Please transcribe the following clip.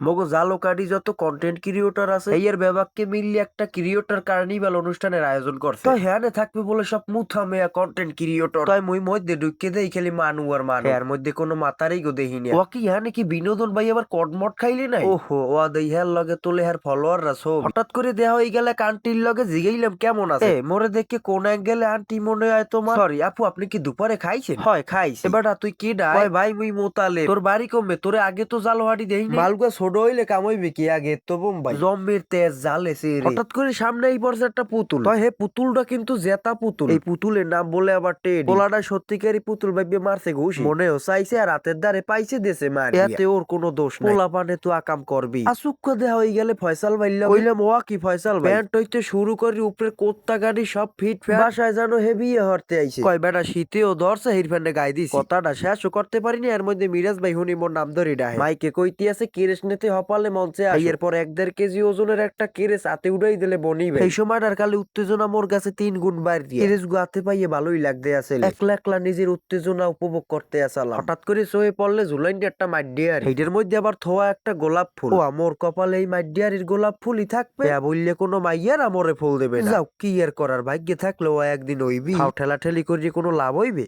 মগো জালোকারি যত content creator আছে এর বিভাগকে মিললে একটা ক্রিয়েটর কার্নিভাল অনুষ্ঠানের আয়োজন করছে। তো হ্যানে থাকবে বলে সব মুথা মেয়া কন্টেন্ট ক্রিয়েটর। তাই মুই মধ্যে ঢুকে দেই খালি মানু আর মানু, এর মধ্যে কোনো মাতারই গো দেহিনি। ও কি হ্যানে কি বিনোদন ভাই আবার কটমট খাইলি নাই? ওহো ও দেই হ্যার লগে তোলে হ্যার ফলোয়াররা সব হঠাৎ করে দেয়া হয়ে গেলে আন্টির লগে জিগাইলাম কেমন আছে। মোরে দেখে কোন অ্যাঙ্গেলে আন্টি মনে হয় তোমার। সরি আপু, আপনি কি দুপুরে খাইছেন? হয় খাইছি। এবারটা তুই কি ডাই? ভাই মুই মোতালে তোর বাড়ি কমবে, তোরে আগে তো জালহাড়ি দেইনি। মালগুয়া ছোট হইলে কামইবে কি, আগে তো বোম্বাই জম্বির তেজ জালে সিরি। হঠাৎ করে সামনে এই পড়ছে একটা পুতুল। তো হে পুতুলটা কিন্তু জেতা পুতুল। এই পুতুলের নাম বলে আবার টেডি। পোলাটা সত্যিকারই পুতুল ভাইবে মারছে ঘুষি, মনেও চাইছে আর রাতের দ্বারে পাইছে দেশে মার। এতে ওর কোনো দোষ নাই, পোলা পানে তো আকাম করবি। আসুক্ষ দেয়া হয়ে গেলে ফয়সাল ভাইল্লা কইলাম ওয়া কি ফয়সাল ভাই, প্যান্ট হইতে শুরু করি উপরে কোত্তা গাড়ি সব ফিট ফ্যাট, বাসায় জানো হেভি হরতে আইছে। কয় বেটা শীতেও ধরছে হিরফ্যান্ডে গাই দিছি। কথাটা শেষও করতে পারিনি, এর মধ্যে মিরাজ ভাই হুনি মোর নাম ধরি ডাহে। মাইকে কইতি আছে কিরেশ নেতে হপালে মঞ্চে আসো। এরপর 1.5 কেজি ওজনের একটা কেরেস হাতে উড়াই দিলে বনি ভাই। এই সময়টার কালে উত্তেজনা মোর কাছে 3 গুণ বাইর দিয়ে। কেরেস গু হাতে পাইয়ে ভালোই লাগতে আছে, একলা একলা নিজের উত্তেজনা উপভোগ করতে আসালাম। হঠাৎ করে সয়ে পড়লে ঝুলাইন্ডে একটা মাইডিয়ার, এইটার মধ্যে আবার থোয়া একটা গোলাপ ফুল। ও মোর কপালে এই মাইডিয়ারির গোলাপ ফুলই থাকবে, বললে কোনো মাইয়ার আমরে ফুল দেবে না। যাও কি আর করার, ভাগ্যে থাকলে ও একদিন হইবি। ঠেলা ঠেলি করে কোনো লাভ হইবে?